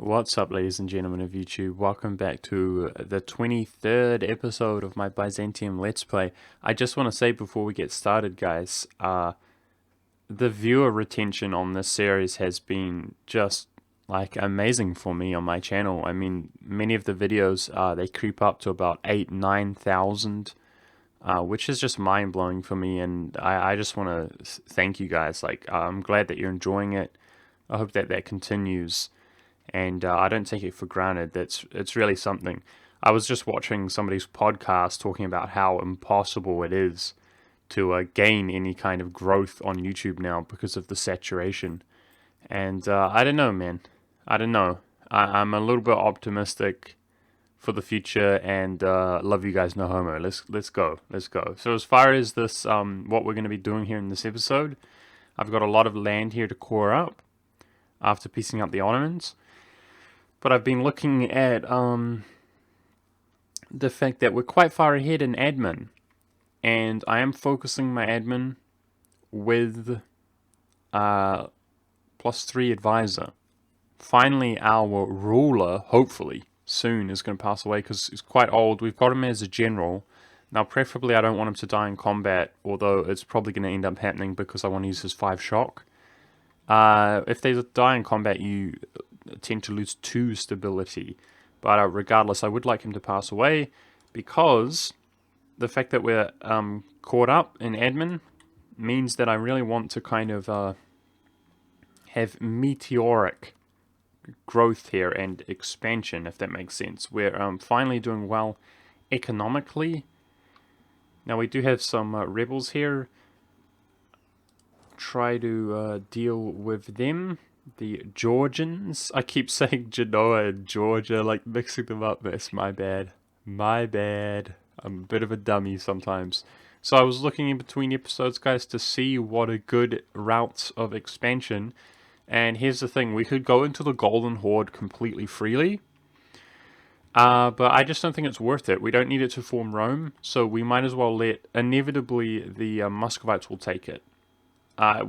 What's up, ladies and gentlemen of YouTube? Welcome back to the 23rd episode of my Byzantium Let's Play. I just want to say before we get started, guys, the viewer retention on this series has been just like amazing for me on my channel. I mean, many of the videos, they creep up to about 9,000, which is just mind-blowing for me, and I just want to thank you guys. I'm glad that you're enjoying it. I hope that that continues. And I don't take it for granted. It's really something. I was just watching somebody's podcast talking about how impossible it is to gain any kind of growth on YouTube now because of the saturation. And I don't know, man. I don't know. I'm a little bit optimistic for the future, and love you guys, no homo. Let's go. So as far as this, what we're going to be doing here in this episode, I've got a lot of land here to core up after piecing up the Ottomans. But I've been looking at the fact that we're quite far ahead in admin, and I am focusing my admin with +3 advisor. Finally, our ruler, hopefully soon, is going to pass away because he's quite old. We've got him as a general. Now, preferably, I don't want him to die in combat, although it's probably going to end up happening because I want to use his 5 shock. If they die in combat, you tend to lose 2 stability, but regardless, I would like him to pass away because the fact that we're caught up in admin means that I really want to kind of have meteoric growth here and expansion, if that makes sense. We're finally doing well economically. Now we do have some rebels here. Try to deal with them. The Georgians. I keep saying Genoa and Georgia, like mixing them up. That's my bad. My bad. I'm a bit of a dummy sometimes. So I was looking in between episodes, guys, to see what are good routes of expansion. And here's the thing. We could go into the Golden Horde completely freely. But I just don't think it's worth it. We don't need it to form Rome. So we might as well let, inevitably, the Muscovites will take it. I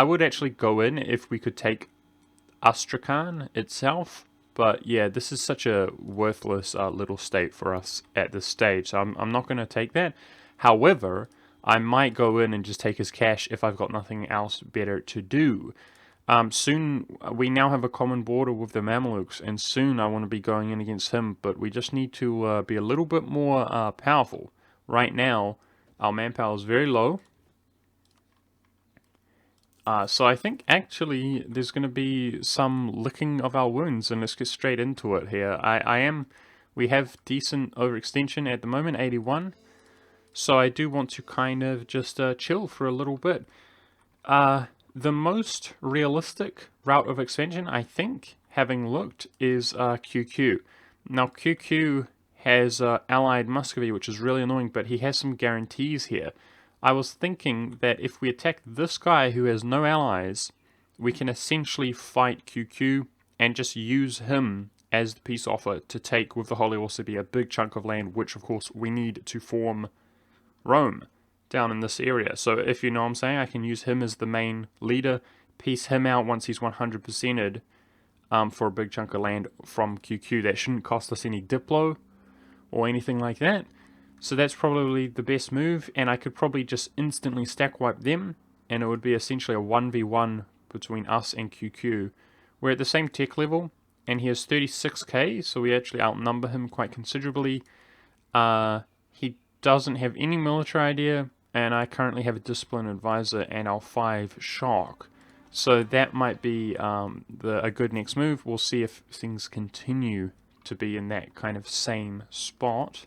would actually go in if we could take Astrakhan itself, but yeah, this is such a worthless little state for us at this stage, so I'm not going to take that. However, I might go in and just take his cash if I've got nothing else better to do. Soon, we now have a common border with the Mamelukes, and soon I want to be going in against him, but we just need to be a little bit more powerful. Right now, our manpower is very low. So I think actually there's going to be some licking of our wounds, and let's get straight into it here. We have decent overextension at the moment, 81. So I do want to kind of just chill for a little bit. The most realistic route of expansion, I think, having looked, is QQ. Now QQ has allied Muscovy, which is really annoying, but he has some guarantees here. I was thinking that if we attack this guy who has no allies, we can essentially fight QQ and just use him as the peace offer to take with the Holy Orsiby a big chunk of land, which of course we need to form Rome down in this area. So if you know what I'm saying, I can use him as the main leader, piece him out once he's 100%ed for a big chunk of land from QQ. That shouldn't cost us any Diplo or anything like that. So that's probably the best move, and I could probably just instantly stack wipe them, and it would be essentially a 1v1 between us and QQ. We're at the same tech level, and he has 36k, so we actually outnumber him quite considerably. He doesn't have any military idea, and I currently have a discipline advisor and our 5 shock. So that might be a good next move. We'll see if things continue to be in that kind of same spot.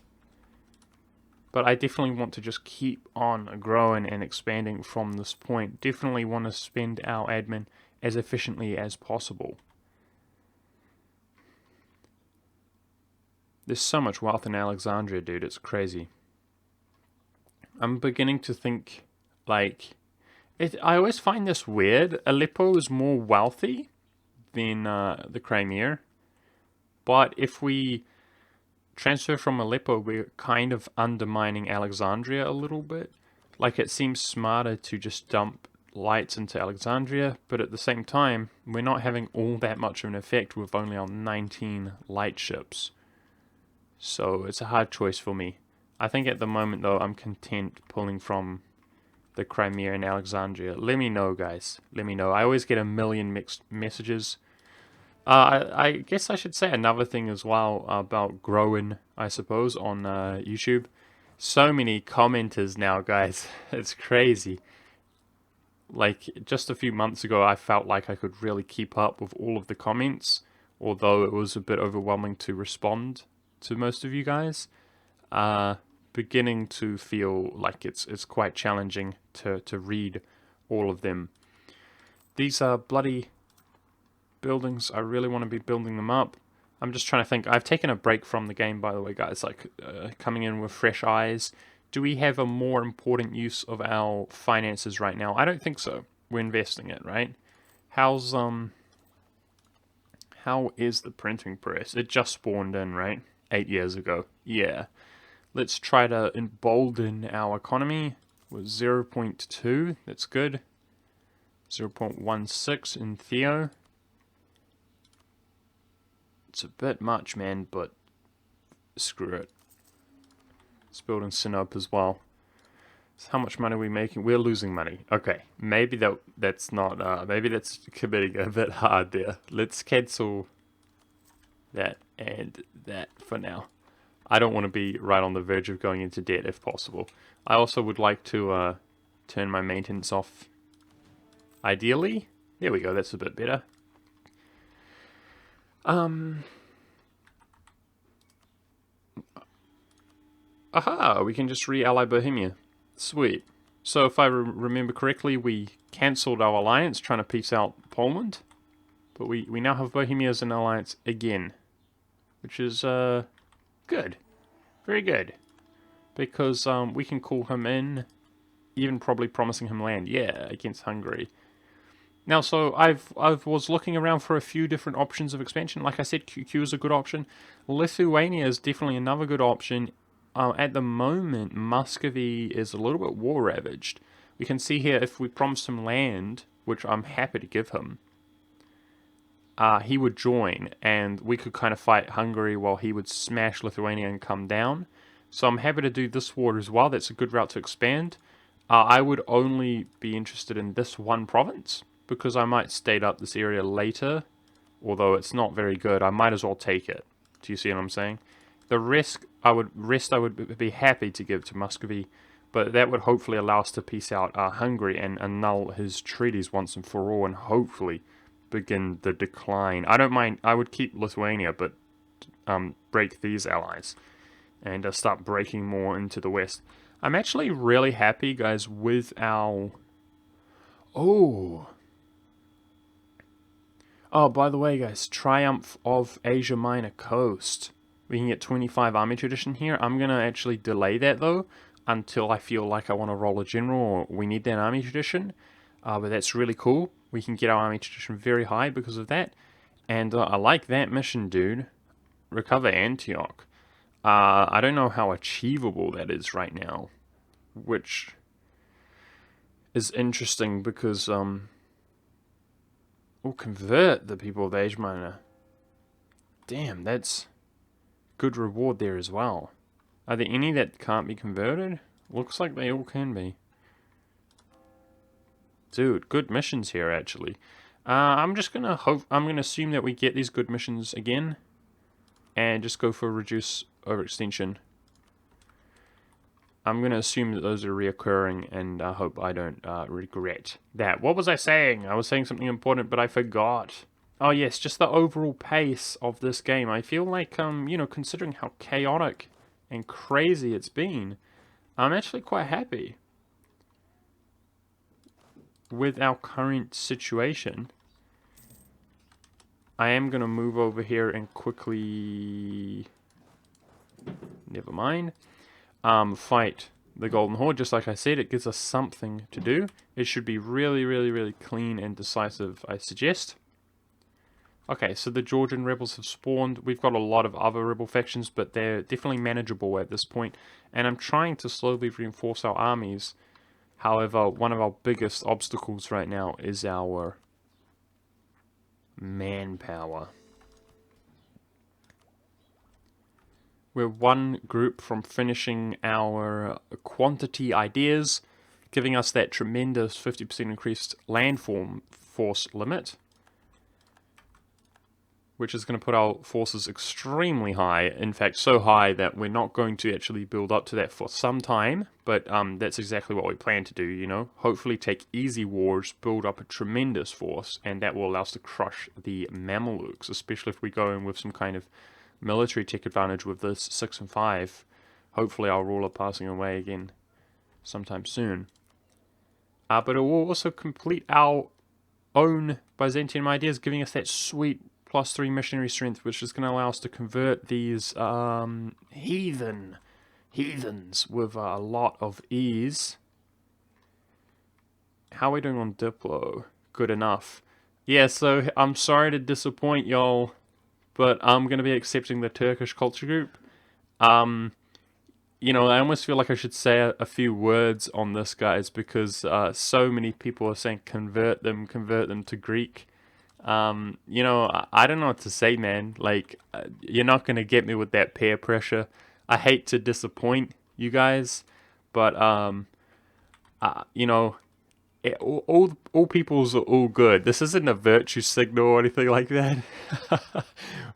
But I definitely want to just keep on growing and expanding from this point. Definitely want to spend our admin as efficiently as possible. There's so much wealth in Alexandria, dude. It's crazy. I'm beginning to think, like... I always find this weird. Aleppo is more wealthy than the Crimea. But if we transfer from Aleppo, we're kind of undermining Alexandria a little bit. Like, it seems smarter to just dump lights into Alexandria, but at the same time, we're not having all that much of an effect with only our 19 light ships. So it's a hard choice for me. I think at the moment, though, I'm content pulling from the Crimea and Alexandria. Let me know, guys. Let me know. I always get a million mixed messages. I guess I should say another thing as well about growing, I suppose, on YouTube. So many commenters now, guys. It's crazy. Like, just a few months ago, I felt like I could really keep up with all of the comments, although it was a bit overwhelming to respond to most of you guys. Beginning to feel like it's quite challenging to read all of them. These are bloody buildings. I really want to be building them up. I'm just trying to think. I've taken a break from the game, by the way, guys, like coming in with fresh eyes. Do we have a more important use of our finances right now? I don't think so. We're investing it, right? How is the printing press? It just spawned in, right? 8 years ago. Yeah. Let's try to embolden our economy with 0.2. That's good. 0.16 in Theo. It's a bit much, man, but screw it. Let's build in Sinop as well. So how much money are we making? We're losing money. Okay, maybe that's not. Maybe that's committing a bit hard there. Let's cancel that and that for now. I don't want to be right on the verge of going into debt if possible. I also would like to turn my maintenance off. Ideally, there we go. That's a bit better. Aha, we can just re-ally Bohemia. Sweet. So if I remember correctly, we cancelled our alliance trying to peace out Poland. But we now have Bohemia as an alliance again. Which is good. Very good. Because we can call him in, even probably promising him land. Yeah, against Hungary. Now, so I was looking around for a few different options of expansion. Like I said, QQ is a good option. Lithuania is definitely another good option. At the moment, Muscovy is a little bit war-ravaged. We can see here if we promise him land, which I'm happy to give him, he would join, and we could kind of fight Hungary while he would smash Lithuania and come down. So I'm happy to do this war as well. That's a good route to expand. I would only be interested in this one province, because I might state up this area later. Although it's not very good, I might as well take it. Do you see what I'm saying? The rest I would be happy to give to Muscovy, but that would hopefully allow us to peace out Hungary and annul his treaties once and for all, and hopefully begin the decline. I don't mind. I would keep Lithuania, but break these allies and start breaking more into the west. I'm actually really happy, guys, with our... Oh, by the way, guys, Triumph of Asia Minor Coast. We can get 25 army tradition here. I'm going to actually delay that, though, until I feel like I want to roll a general or we need that army tradition. But that's really cool. We can get our army tradition very high because of that. And I like that mission, dude. Recover Antioch. I don't know how achievable that is right now. Which is interesting because... We'll convert the people of Asia Minor. Damn, that's... good reward there as well. Are there any that can't be converted? Looks like they all can be. Dude, good missions here actually. I'm just gonna hope. I'm gonna assume that we get these good missions again, and just go for reduce overextension. I'm gonna assume that those are reoccurring, and I hope I don't regret that. What was I saying? I was saying something important, but I forgot. Oh yes, just the overall pace of this game. I feel like, you know, considering how chaotic and crazy it's been, I'm actually quite happy with our current situation. I am going to move over here and quickly... never mind. Fight the Golden Horde. Just like I said, it gives us something to do. It should be really, really, really clean and decisive, I suggest. Okay, so the Georgian rebels have spawned. We've got a lot of other rebel factions, but they're definitely manageable at this point. And I'm trying to slowly reinforce our armies However, one of our biggest obstacles right now is our manpower. We're one group from finishing our quantity ideas, giving us that tremendous 50% increased force limit, which is going to put our forces extremely high. In fact, so high that we're not going to actually build up to that for some time, but that's exactly what we plan to do, you know. Hopefully take easy wars, build up a tremendous force, and that will allow us to crush the Mamelukes, especially if we go in with some kind of military tech advantage with this 6 and 5. Hopefully our ruler passing away again sometime soon. But it will also complete our own Byzantium ideas, giving us that sweet +3 missionary strength, which is going to allow us to convert these heathens with a lot of ease. How are we doing on Diplo? Good enough. Yeah, so I'm sorry to disappoint y'all, but I'm going to be accepting the Turkish culture group. You know, I almost feel like I should say a few words on this, guys, because so many people are saying convert them to Greek. You know, I don't know what to say, man. Like, you're not going to get me with that peer pressure. I hate to disappoint you guys, but, you know, all peoples are all good. This isn't a virtue signal or anything like that.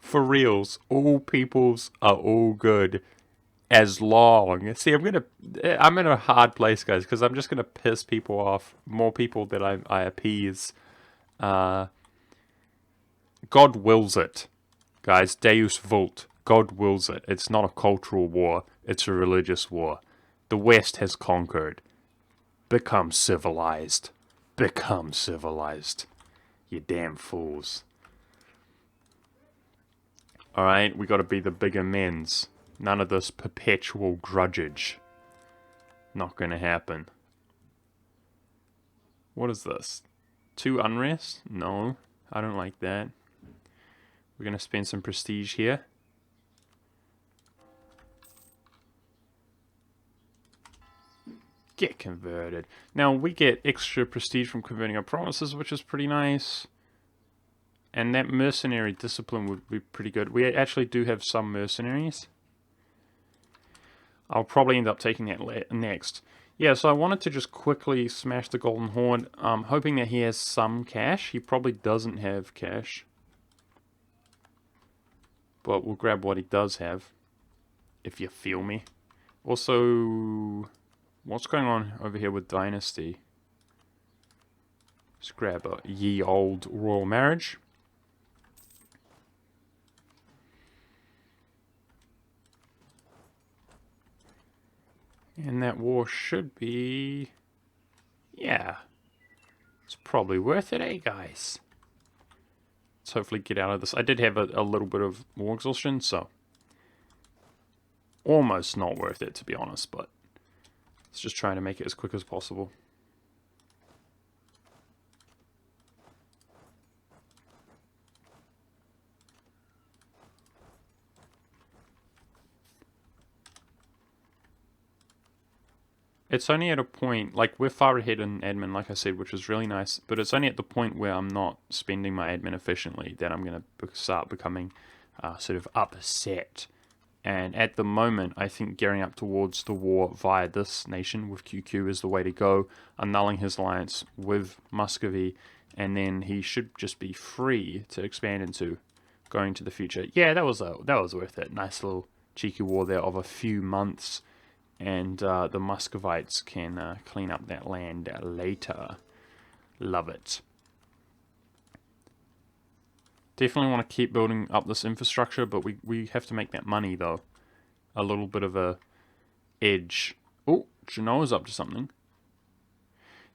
For reals, all peoples are all good. As long, see, I'm in a hard place, guys, because I'm just gonna piss people off, more people that I appease. God wills it, guys. Deus vult. God wills it. It's not a cultural war. It's a religious war. The West has conquered. Become civilized. Become civilized. You damn fools. Alright, we gotta be the bigger men's. None of this perpetual grudgage. Not gonna happen. What is this? 2 unrest? No, I don't like that. We're gonna spend some prestige here. Get converted. Now, we get extra prestige from converting our provinces, which is pretty nice. And that mercenary discipline would be pretty good. We actually do have some mercenaries. I'll probably end up taking that next. Yeah, so I wanted to just quickly smash the Golden Horde, hoping that he has some cash. He probably doesn't have cash. But we'll grab what he does have, if you feel me. Also, what's going on over here with Dynasty? Let's grab a ye old royal marriage. And that war should be... yeah. It's probably worth it, eh, guys? Let's hopefully get out of this. I did have a little bit of war exhaustion, so... almost not worth it, to be honest, but... let's just try to make it as quick as possible. It's only at a point, like, we're far ahead in admin, like I said, which is really nice, but it's only at the point where I'm not spending my admin efficiently that I'm going to start becoming sort of upset. And at the moment, I think gearing up towards the war via this nation with QQ is the way to go, annulling his alliance with Muscovy, and then he should just be free to expand into going to the future. Yeah, that was worth it. Nice little cheeky war there of a few months. And the Muscovites can clean up that land later. Love it. Definitely want to keep building up this infrastructure, but we have to make that money, though. A little bit of a edge. Oh, Genoa's up to something.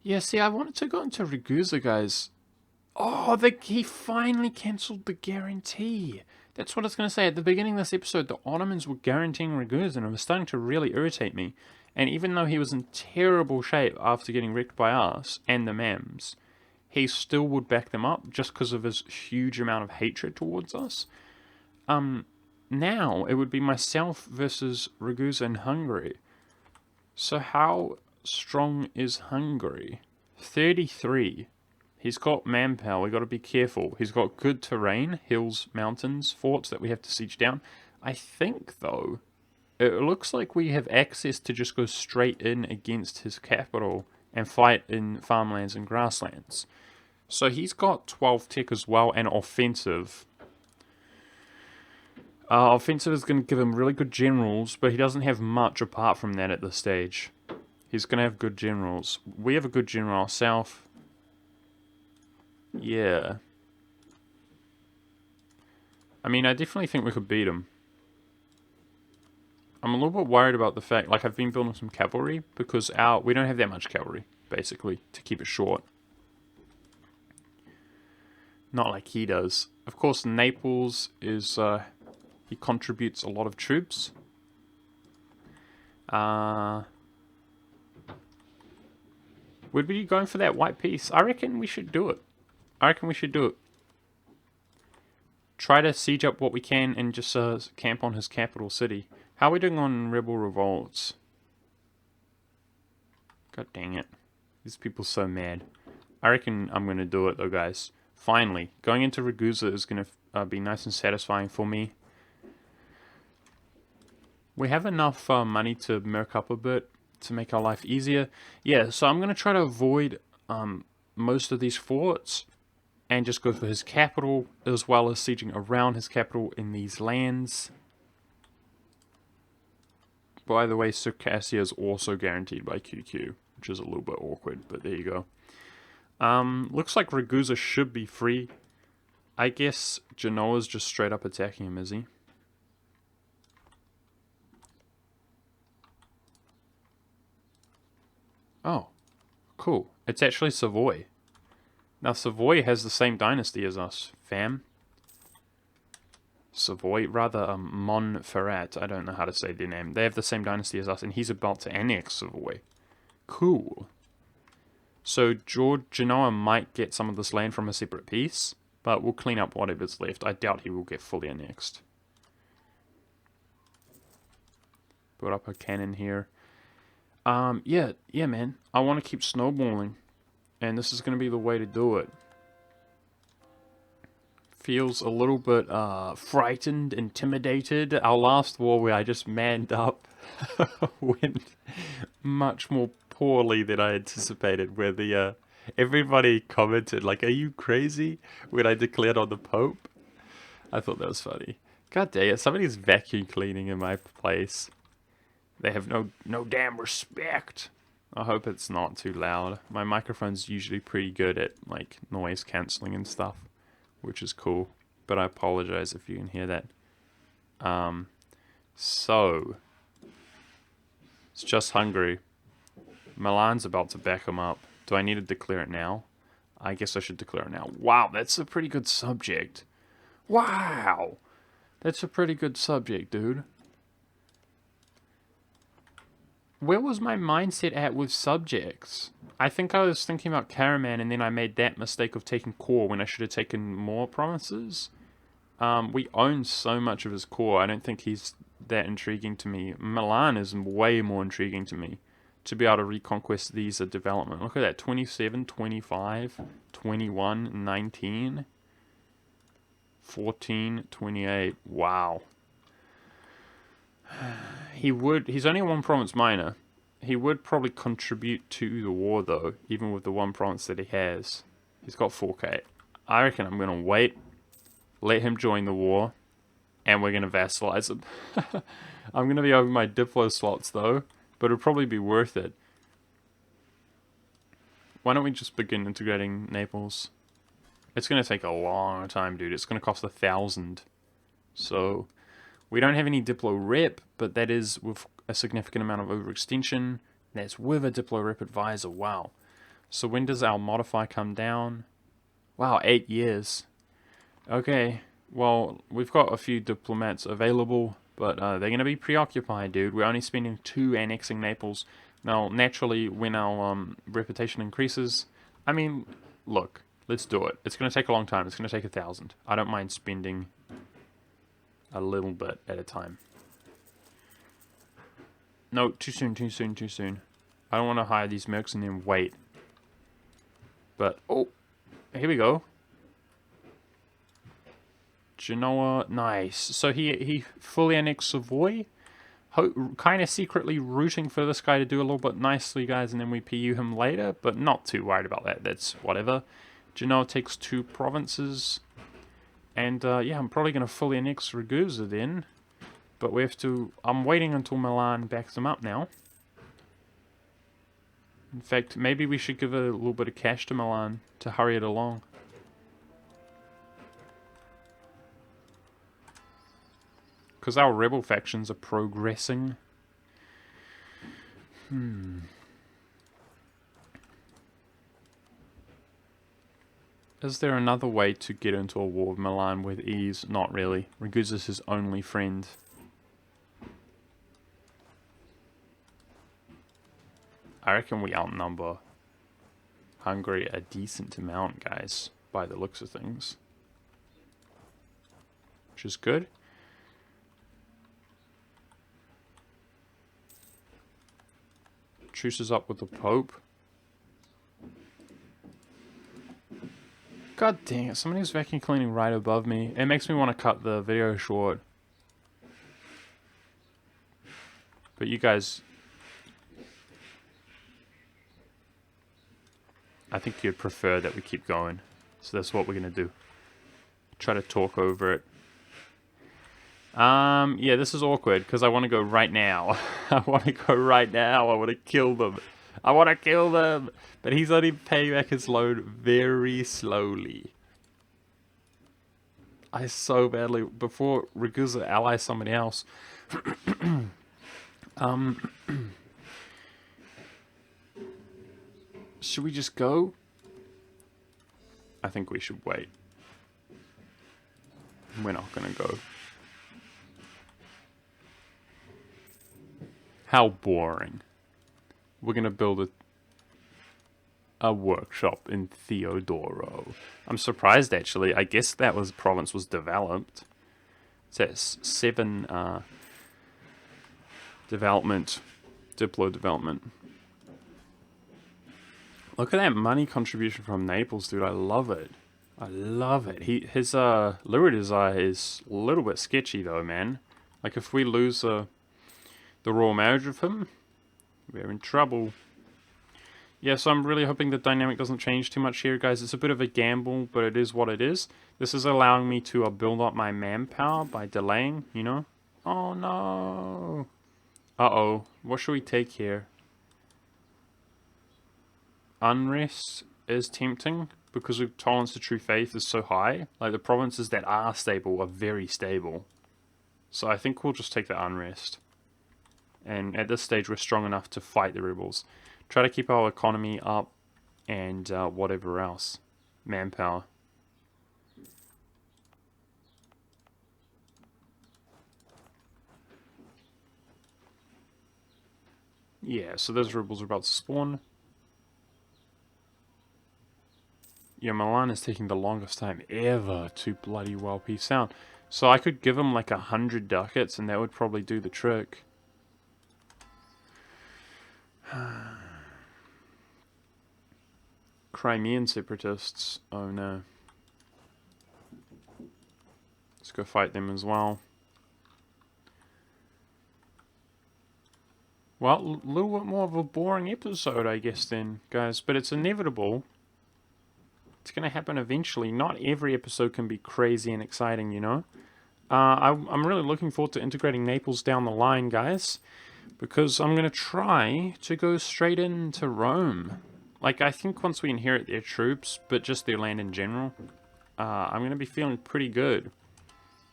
Yeah, see, I wanted to go into Ragusa, guys. Oh, he finally cancelled the guarantee. That's what I was going to say. At the beginning of this episode, the Ottomans were guaranteeing Ragusa, and it was starting to really irritate me. And even though he was in terrible shape after getting wrecked by us and the Mams, he still would back them up just because of his huge amount of hatred towards us. Now, it would be myself versus Ragusa in Hungary. So how strong is Hungary? 33. He's got manpower, we got to be careful. He's got good terrain, hills, mountains, forts that we have to siege down. I think, though, it looks like we have access to just go straight in against his capital and fight in farmlands and grasslands. So he's got 12 tech as well, and offensive. Offensive is going to give him really good generals, but he doesn't have much apart from that at this stage. He's going to have good generals. We have a good general ourselves. Yeah. I mean, I definitely think we could beat him. I'm a little bit worried about the fact, like, I've been building some cavalry, because we don't have that much cavalry, basically, to keep it short. Not like he does. Of course, Naples is, he contributes a lot of troops. Would we be going for that white piece? I reckon we should do it. Try to siege up what we can and just camp on his capital city. How are we doing on rebel revolts? God dang it. These people are so mad. I reckon I'm going to do it though, guys. Finally. Going into Ragusa is going to be nice and satisfying for me. We have enough money to merc up a bit to make our life easier. Yeah, so I'm going to try to avoid most of these forts and just go for his capital, as well as sieging around his capital in these lands. By the way, Circassia is also guaranteed by QQ, which is a little bit awkward, but there you go. Looks like Ragusa should be free. I guess Genoa's just straight up attacking him, is he? Oh, cool. It's actually Savoy. Now, Savoy has the same dynasty as us, fam. Savoy, rather, Montferrat. I don't know how to say their name. They have the same dynasty as us, and he's about to annex Savoy. Cool. So, Genoa might get some of this land from a separate piece, but we'll clean up whatever's left. I doubt he will get fully annexed. Put up a cannon here. Yeah, man. I want to keep snowballing. And this is going to be the way to do it. Feels a little bit frightened, intimidated. Our last war where I just manned up went much more poorly than I anticipated. Where the everybody commented like, "Are you crazy?" when I declared on the Pope. I thought that was funny. God dang it! Somebody's vacuum cleaning in my place. They have no damn respect. I hope it's not too loud. My microphone's usually pretty good at like noise cancelling and stuff, which is cool. But I apologize if you can hear that. So it's just Hungary. Milan's about to back him up. Do I need to declare it now? I guess I should declare it now. Wow, that's a pretty good subject. Wow, that's a pretty good subject, dude. Where was my mindset at with subjects? I think I was thinking about Karaman, and then I made that mistake of taking core when I should have taken more provinces. We own so much of his core. I don't think he's that intriguing to me. Milan is way more intriguing to me. To be able to reconquest these development. Look at that. 27, 25, 21, 19, 14, 28. Wow. He's only one province minor. He would probably contribute to the war though, even with the one province that he has. He's got 4k. I reckon I'm going to wait, let him join the war, and we're going to vassalize him. I'm going to be over my Diplo slots though, but it'll probably be worth it. Why don't we just begin integrating Naples? It's going to take a long time, dude. It's going to cost 1,000. So we don't have any Diplo rep, but that is with a significant amount of overextension. That's with a Diplo rep advisor. Wow. So when does our modify come down? Wow, 8 years. Okay. Well, we've got a few diplomats available, but they're going to be preoccupied, dude. We're only spending 2 annexing Naples. Now, naturally, when our reputation increases, I mean, look, let's do it. It's going to take a long time. It's going to take 1,000. I don't mind spending a little bit at a time. No, too soon. I don't want to hire these mercs and then wait. But, oh, here we go. Genoa, nice. So he fully annexed Savoy. Kind of secretly rooting for this guy to do a little bit nicely, guys, and then we PU him later, but not too worried about that. That's whatever. Genoa takes 2 provinces. And, yeah, I'm probably going to fully annex Ragusa then. But we have to... I'm waiting until Milan backs them up now. In fact, maybe we should give a little bit of cash to Milan to hurry it along. Because our rebel factions are progressing. Is there another way to get into a war with Milan with ease? Not really. Ragusa's his only friend. I reckon we outnumber Hungary a decent amount, guys, by the looks of things. Which is good. Truce is up with the Pope. God dang it, somebody's vacuum cleaning right above me. It makes me want to cut the video short. But you guys... I think you'd prefer that we keep going. So that's what we're going to do. Try to talk over it. Yeah, this is awkward because I want to go right now. I want to go right now. I want to kill them. I want to kill them. But he's only paying back his loan very slowly. I so badly... Before Ragusa allies somebody else... Should we just go? I think we should wait. We're not gonna go. How boring. We're gonna build a workshop in Theodoro. I'm surprised actually. I guess that province was developed. It says 7 development, Diplo development. Look at that money contribution from Naples, dude. I love it. I love it. His lure desire is a little bit sketchy though, man. Like if we lose the royal marriage of him, we're in trouble. Yeah, so I'm really hoping the dynamic doesn't change too much here, guys. It's a bit of a gamble, but it is what it is. This is allowing me to build up my manpower by delaying, you know? Oh no! Uh-oh. What should we take here? Unrest is tempting because of tolerance to true faith is so high. Like the provinces that are stable are very stable. So I think we'll just take the unrest. And at this stage we're strong enough to fight the rebels. Try to keep our economy up and whatever else. Manpower. Yeah, so those rebels are about to spawn. Yeah, Milan is taking the longest time ever to bloody well peace out. So I could give him like 100 ducats and that would probably do the trick. Crimean separatists. Oh no. Let's go fight them as well. Well, a little bit more of a boring episode, I guess then, guys. But it's inevitable. It's going to happen eventually. Not every episode can be crazy and exciting, you know. I'm really looking forward to integrating Naples down the line, guys. Because I'm going to try to go straight into Rome. Like, I think once we inherit their troops, but just their land in general, I'm going to be feeling pretty good.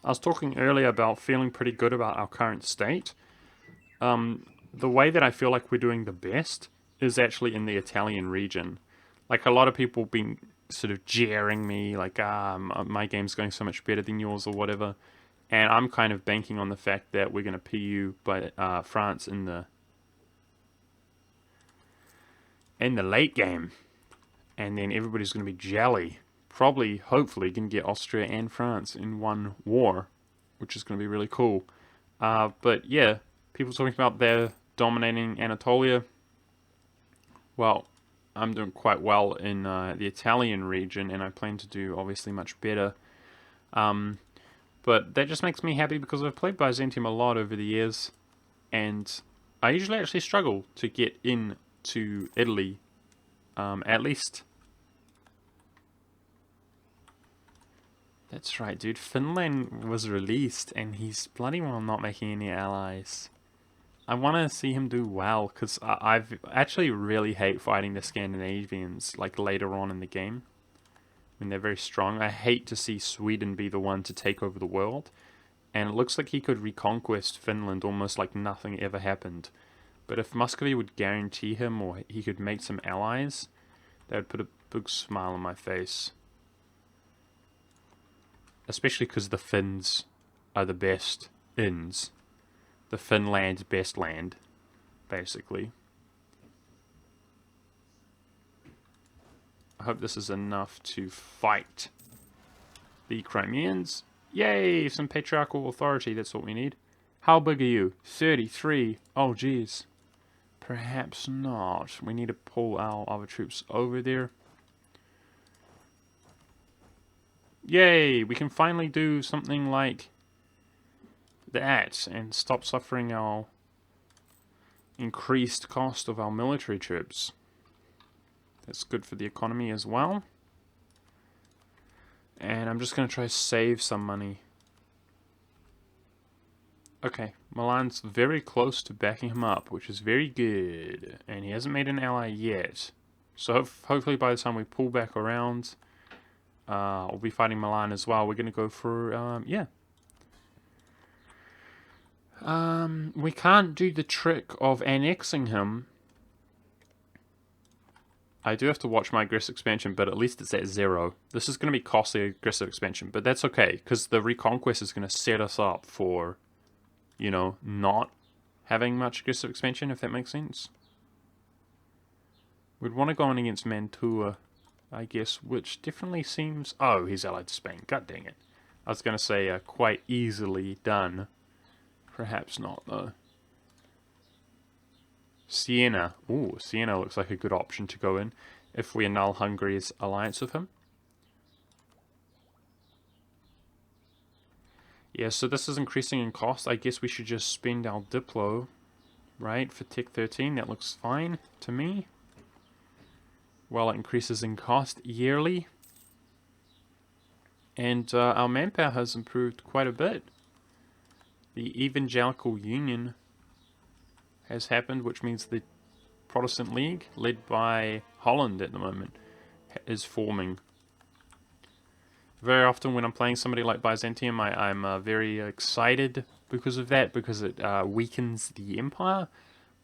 I was talking earlier about feeling pretty good about our current state. The way that I feel like we're doing the best is actually in the Italian region. Like, a lot of people have been sort of jeering me, like, my game's going so much better than yours or whatever. And I'm kind of banking on the fact that we're going to PU by France in the late game. And then everybody's going to be jelly. Probably, hopefully, going to get Austria and France in one war, which is going to be really cool. But yeah, people talking about their dominating Anatolia. Well, I'm doing quite well in the Italian region, and I plan to do obviously much better. Um, but that just makes me happy because I've played Byzantium a lot over the years, and I usually actually struggle to get into Italy, at least. That's right, dude. Finland was released, and he's bloody well not making any allies. I want to see him do well, because I've actually really hate fighting the Scandinavians, like, later on in the game, when they're very strong. I hate to see Sweden be the one to take over the world, and it looks like he could reconquest Finland almost like nothing ever happened. But if Muscovy would guarantee him, or he could make some allies, that would put a big smile on my face. Especially because the Finns are the best Inns. The Finland's best land, basically. I hope this is enough to fight the Crimeans. Yay, some patriarchal authority, that's what we need. How big are you? 33. Oh, geez. Perhaps not. We need to pull our other troops over there. Yay, we can finally do something like that and stop suffering our increased cost of our military troops. That's good for the economy as well. And I'm just going to try to save some money. Okay, Milan's very close to backing him up, which is very good. And he hasn't made an ally yet. So hopefully by the time we pull back around, we'll be fighting Milan as well. We're going to go for, yeah. We can't do the trick of annexing him. I do have to watch my aggressive expansion, but at least it's at 0. This is going to be costly aggressive expansion, but that's okay, because the reconquest is going to set us up for, you know, not having much aggressive expansion, if that makes sense. We'd want to go on against Mantua, I guess, which definitely seems... Oh, he's allied to Spain. God dang it. I was going to say quite easily done. Perhaps not, though. Siena. Ooh, Siena looks like a good option to go in if we annul Hungary's alliance with him. Yeah, so this is increasing in cost. I guess we should just spend our Diplo, right, for Tech 13. That looks fine to me. Well, it increases in cost yearly. And our manpower has improved quite a bit. The Evangelical Union has happened, which means the Protestant League, led by Holland at the moment, is forming. Very often when I'm playing somebody like Byzantium, I'm very excited because of that, because it weakens the empire.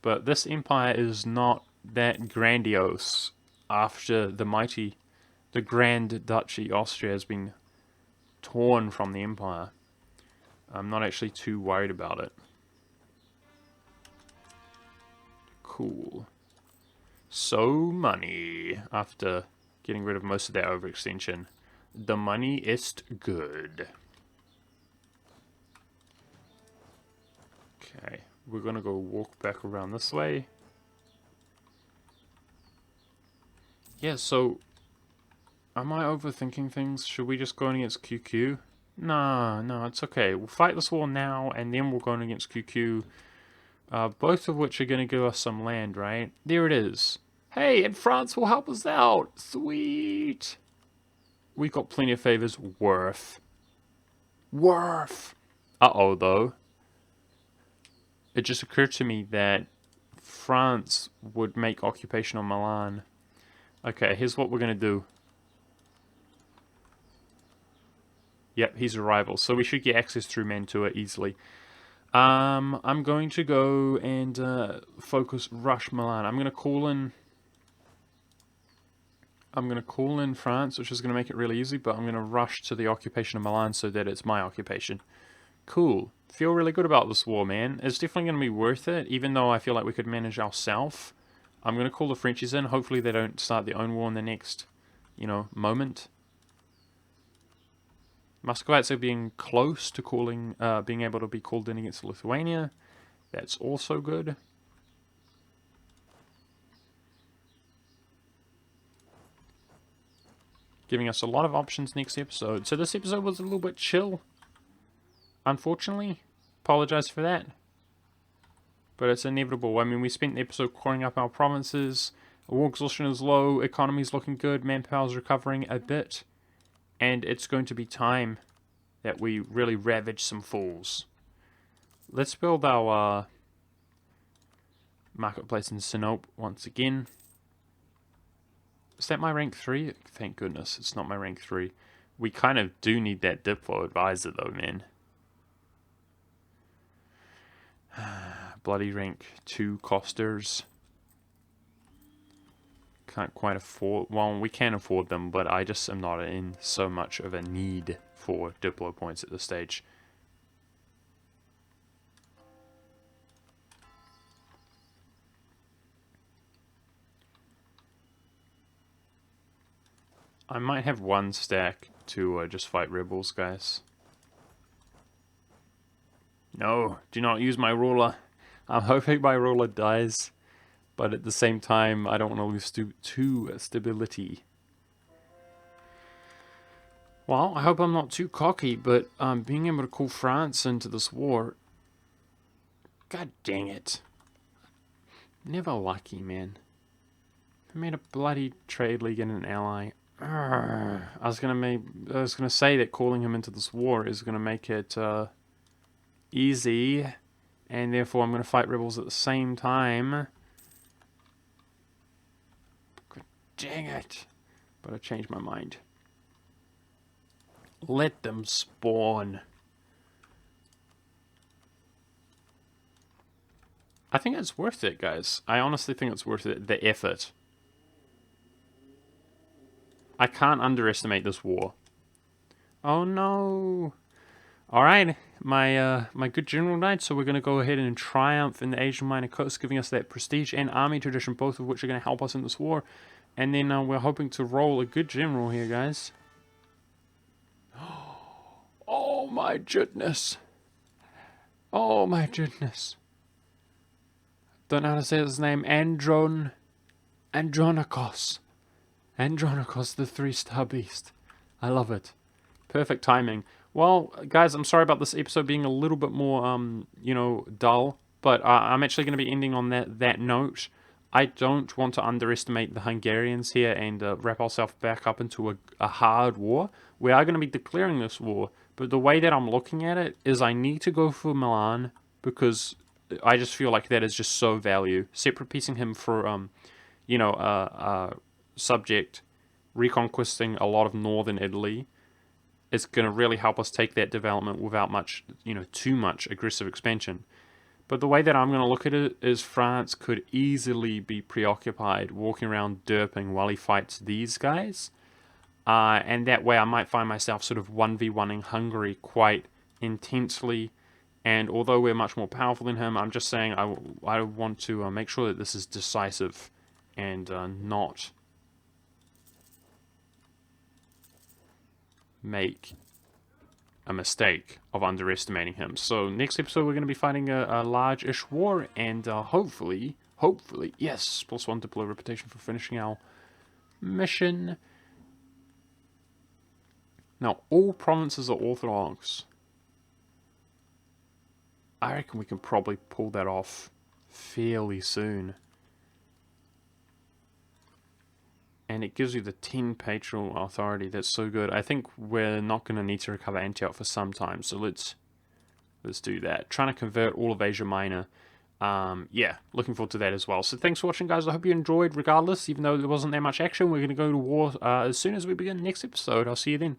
But this empire is not that grandiose after the Grand Duchy Austria has been torn from the empire. I'm not actually too worried about it. Cool. So money, after getting rid of most of that overextension. The money is good. Okay, we're gonna go walk back around this way. Yeah, so... Am I overthinking things? Should we just go in against QQ? No, it's okay. We'll fight this war now, and then we'll go in against QQ. Both of which are going to give us some land, right? There it is. Hey, and France will help us out. Sweet. We got plenty of favors. Worth. Uh-oh, though. It just occurred to me that France would make occupation on Milan. Okay, here's what we're going to do. Yep, he's a rival, so we should get access through Mantua easily. I'm going to go and focus rush Milan. I'm going to call in France, which is going to make it really easy, but I'm going to rush to the occupation of Milan so that it's my occupation. Cool. Feel really good about this war, man. It's definitely going to be worth it, even though I feel like we could manage ourselves. I'm going to call the Frenchies in. Hopefully they don't start their own war in the next, moment. Muscovites are being close to being able to be called in against Lithuania. That's also good. giving us a lot of options next episode. So this episode was a little bit chill, unfortunately. Apologize for that. But it's inevitable. I mean, we spent the episode coring up our provinces. War exhaustion is low. Economy's looking good. Manpower's recovering a bit. And it's going to be time that we really ravage some fools. Let's build our marketplace in Sinope once again. Is that my rank 3? Thank goodness it's not my rank 3. We kind of do need that Diplo advisor though, man. Bloody rank 2 costers. Can't quite afford... Well, we can afford them, but I just am not in so much of a need for Diplo points at this stage. I might have one stack to just fight rebels, guys. No, do not use my ruler. I'm hoping my ruler dies, but at the same time, I don't want to lose to stability. Well, I hope I'm not too cocky, but being able to call France into this war... God dang it. Never lucky, man. I made a bloody trade league and an ally. I was gonna say that calling him into this war is gonna make it easy, and therefore I'm gonna fight rebels at the same time. God dang it! But I changed my mind. Let them spawn. I think it's worth it, guys. I honestly think it's worth it. The effort. I can't underestimate this war. Oh no! Alright, my good general died, so we're going to go ahead and triumph in the Asian Minor Coast, giving us that prestige and army tradition, both of which are going to help us in this war. And then we're hoping to roll a good general here, guys. Oh my goodness! Oh my goodness! Don't know how to say his name. Andronikos. Andronikos, the 3-star beast. I love it. Perfect timing. Well, guys, I'm sorry about this episode being a little bit more, you know, dull. But I'm actually going to be ending on that note. I don't want to underestimate the Hungarians here and wrap ourselves back up into a hard war. We are going to be declaring this war. But the way that I'm looking at it is I need to go for Milan because I just feel like that is just so value. Separate piecing him for, you know, subject, reconquisting a lot of northern Italy is going to really help us take that development without much, you know, too much aggressive expansion. But the way that I'm going to look at it is France could easily be preoccupied walking around derping while he fights these guys. And that way I might find myself sort of 1v1ing Hungary quite intensely. And although we're much more powerful than him, I'm just saying I want to make sure that this is decisive and not make a mistake of underestimating him. So next episode we're going to be fighting a large-ish war, and hopefully, yes, +1 diplo reputation for finishing our mission. Now, all provinces are Orthodox. I reckon we can probably pull that off fairly soon. And it gives you the 10 patronal authority. That's so good. I think we're not going to need to recover Antioch for some time. So let's do that. Trying to convert all of Asia Minor. Yeah, looking forward to that as well. So thanks for watching, guys. I hope you enjoyed regardless. Even though there wasn't that much action, we're going to go to war as soon as we begin next episode. I'll see you then.